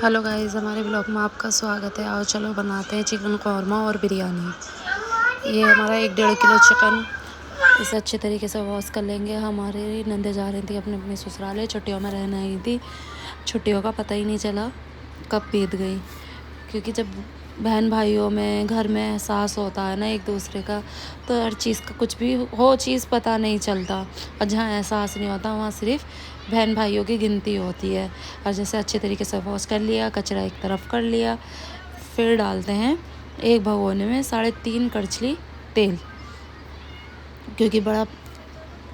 Hello guys, हमारे blog में आपका स्वागत है। आओ चलो बनाते हैं चिकन कौरमा और बिरयानी। ये हमारा 1-1.5 किलो चिकन इसे अच्छे तरीके से वॉश कर लेंगे। हमारे नंदे जा रही थी अपने अपने ससुराल, छुट्टियों में रहने आई थी। छुट्टियों का पता ही नहीं चला कब बीत गई, क्योंकि जब बहन भाइयों में घर में एहसास होता है ना एक दूसरे का, तो हर चीज़ का कुछ भी हो चीज़ पता नहीं चलता। और जहाँ एहसास नहीं होता वहाँ सिर्फ बहन भाइयों की गिनती होती है। और जैसे अच्छे तरीके से वॉश कर लिया, कचरा एक तरफ कर लिया, फिर डालते हैं एक भगोने में 3.5 करछली तेल, क्योंकि बड़ा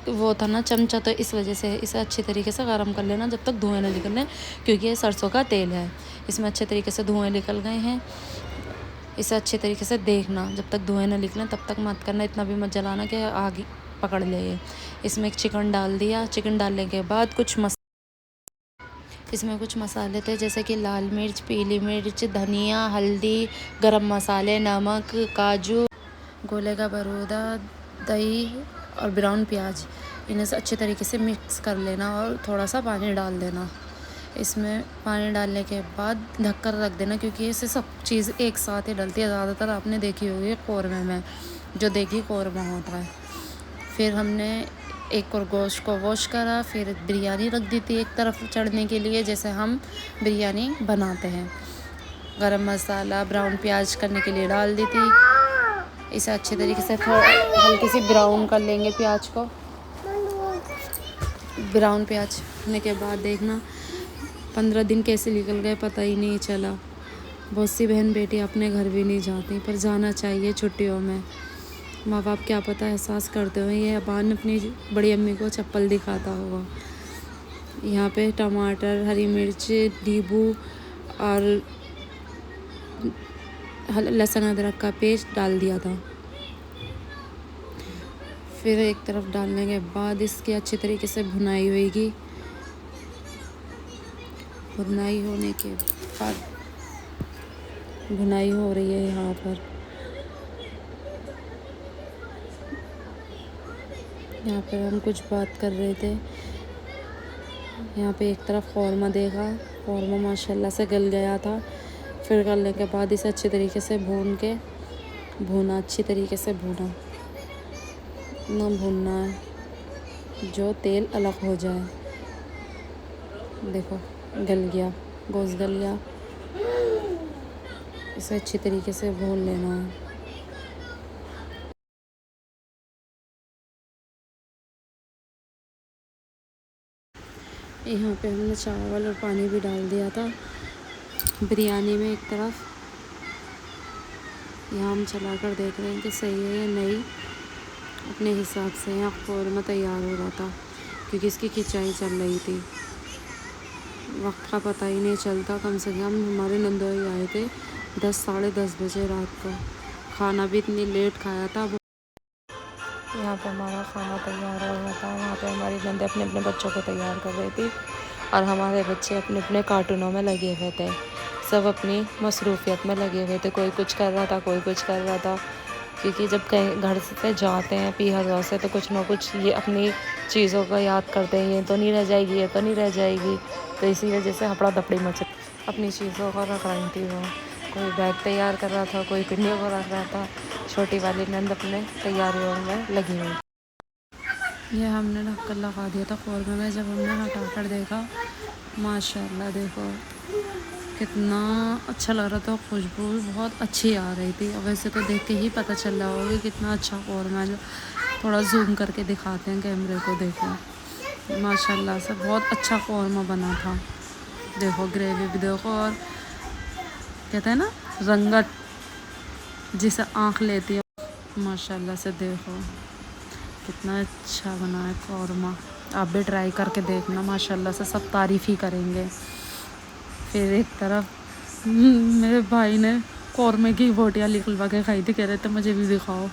वो था ना चमचा, तो इस वजह से इसे अच्छे तरीके से गर्म कर लेना जब तक धुएँ ना निकलने, क्योंकि ये सरसों का तेल है। इसमें अच्छे तरीके से धुएँ निकल गए हैं। इसे अच्छे तरीके से देखना, जब तक धुएँ ना निकलें तब तक मत करना, इतना भी मत जलाना कि आग पकड़ ले ये। इसमें एक चिकन डाल दिया। चिकन डालने के बाद इसमें कुछ मसाले थे, जैसे कि लाल मिर्च, पीली मिर्च, धनिया, हल्दी, गरम मसाले, नमक, काजू, गोले का बरूदा, दही और ब्राउन प्याज। इन्हें से अच्छे तरीके से मिक्स कर लेना और थोड़ा सा पानी डाल देना। इसमें पानी डालने के बाद ढककर रख देना, क्योंकि इससे सब चीज़ एक साथ ही डलती है। ज़्यादातर आपने देखी होगी कौरमे में, जो देखी कौरमा होता है। फिर हमने एक और गोश्त को वॉश करा, फिर बिरयानी रख दी थी एक तरफ चढ़ने के लिए, जैसे हम बिरयानी बनाते हैं। गरम मसाला, ब्राउन प्याज करने के लिए डाल दी थी। इसे अच्छे तरीके से हल्की सी ब्राउन कर लेंगे प्याज को। ब्राउन प्याज होने के बाद देखना 15 दिन कैसे निकल गए पता ही नहीं चला। बहुत सी बहन बेटी अपने घर भी नहीं जाती, पर जाना चाहिए छुट्टियों में। माँ बाप क्या पता एहसास करते हुए ये अबान अपनी बड़ी अम्मी को चप्पल दिखाता होगा। यहाँ पे टमाटर, हरी मिर्च, नींबू और लहसुन अदरक का पेस्ट डाल दिया था। फिर एक तरफ डालने के बाद इसकी अच्छी तरीके से भुनाई होगी। भुनाई होने के बाद भुनाई हो रही है यहाँ पर। यहाँ पर हम कुछ बात कर रहे थे। यहाँ पे एक तरफ कौरमा देखा, कौरमा माशाल्लाह से गल गया था। फिर गलने के बाद इसे अच्छे तरीके से भूना, अच्छी तरीके से भूना, ना भूनना है जो तेल अलग हो जाए। देखो गल गया, गोश्त गल गया। इसे अच्छी तरीके से भून लेना है। यहाँ पे हमने चावल और पानी भी डाल दिया था बिरयानी में एक तरफ। यहाँ हम चला कर देख रहे हैं कि सही है या नहीं। अपने हिसाब से यहाँ कौरमा तैयार हो रहा था, क्योंकि इसकी खिंचाई चल रही थी। वक्त का पता ही नहीं चलता। कम से कम हमारे नंदोई आए थे 10 साढ़े 10 बजे रात को। खाना भी इतनी लेट खाया था। यहाँ पे हमारा खाना तैयार हो रहा था। वहाँ पे हमारी नंदे अपने अपने बच्चों को तैयार कर रही थी, और हमारे बच्चे अपने अपने कार्टूनों में लगे हुए थे। सब अपनी मसरूफ़ियत में लगे हुए थे। कोई कुछ कर रहा था, कोई कुछ कर रहा था, क्योंकि जब कहीं घर से जाते हैं पीहर से, तो कुछ ना कुछ ये अपनी चीज़ों को याद करते हैं। ये तो नहीं रह जाएगी, ये तो नहीं रह जाएगी। तो इसी वजह से हपड़ा दपड़ी मच अपनी चीज़ों को रख रही थी। वो कोई बैग तैयार कर रहा था, कोई पिन्नियों को रख रहा था। छोटी वाली नंद अपने तैयारियों में लगी हुई। ये हमने ढक्कन लगा दिया था कौरमे में। जब हमने हटा कर देखा, माशाल्लाह देखो कितना अच्छा लग रहा था। खुशबू बहुत अच्छी आ रही थी। और वैसे तो देख के ही पता चल रहा होगा कितना अच्छा कौरमा है। जो थोड़ा जूम करके दिखाते हैं कैमरे को, देखो माशाल्लाह से बहुत अच्छा कौरमा बना था। देखो ग्रेवी भी देखो, और कहते हैं ना रंगत जिसे आँख लेती है, माशाल्लाह से देखो कितना अच्छा बना है कौरमा। आप भी ट्राई करके देखना, माशाल्लाह से सब तारीफ़ ही करेंगे। फिर एक तरफ मेरे भाई ने कौरमे की बोटियाँ निकलवा के खाई थी। कह रहे थे मुझे भी दिखाओ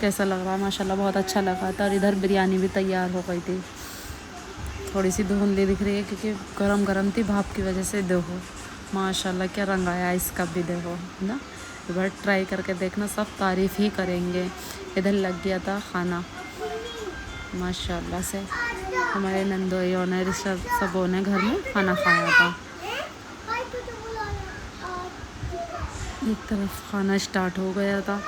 कैसा लग रहा है। माशाल्लाह बहुत अच्छा लगा था। और इधर बिरयानी भी तैयार हो गई थी। थोड़ी सी धुंधली दिख रही है क्योंकि गरम गरम थी, भाप की वजह से। देखो माशाल्लाह क्या रंग आया इसका भी, देखो ना। एक बार ट्राई करके देखना, सब तारीफ़ ही करेंगे। इधर लग गया था खाना माशाल्लाह से। हमारे नंदोइयों ने सबों ने घर में खाना खाया था। एक तरफ खाना स्टार्ट हो गया था।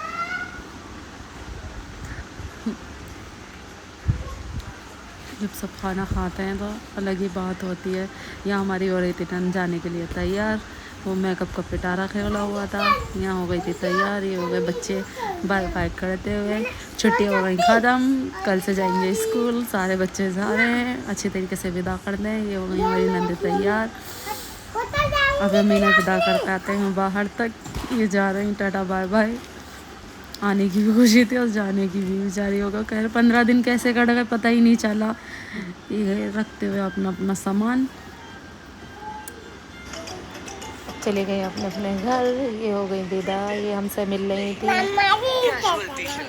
जब सब खाना खाते हैं तो अलग ही बात होती है। यहाँ हमारी हो रही थी टन जाने के लिए तैयार, वो मेकअप का पिटारा खेला हुआ था। यहाँ हो गई थी तैयार, ये हो गए बच्चे बाय बाय करते हुए। छुट्टी हो गई ख़त्म, कल से जाएंगे स्कूल, सारे बच्चे जा रहे हैं, अच्छे तरीके से विदा कर दें। ये हो गई हमारी नंदे तैयार, अब हम इन्हें विदा कर पाते हैं बाहर तक। ये जा रही हैं, टाटा बाय बाय। आने की भी खुशी थी और जाने की भी। बेचारी होगा कह रहे 15 दिन कैसे कट गए पता ही नहीं चला। ये रखते हुए अपना अपना सामान चले गए अपने अपने घर। ये हो गई विदा, ये हमसे मिल रही थी।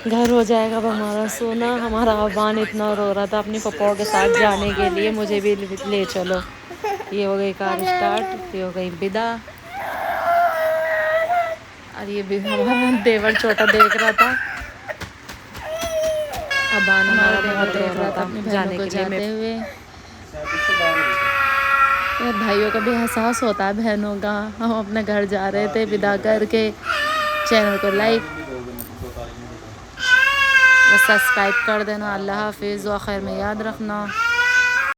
घर हो जाएगा अब हमारा सोना। हमारा आह्वान इतना रो रहा था अपनी पप्पाओं के साथ जाने के लिए, मुझे भी ले चलो। ये हो गई कार स्टार्ट, ये हो गई विदा। और ये भी हमारा देवर छोटा देख रहा था, अबान हमारा देवर देख रहा था अपने जाने को जाते हुए। यार भाइयों का भी एहसास होता है बहनों का। हम अपने घर जा रहे थे विदा करके। चैनल को लाइक और सब्सक्राइब कर देना। अल्लाह हाफिज़, दुआ खैर में याद रखना।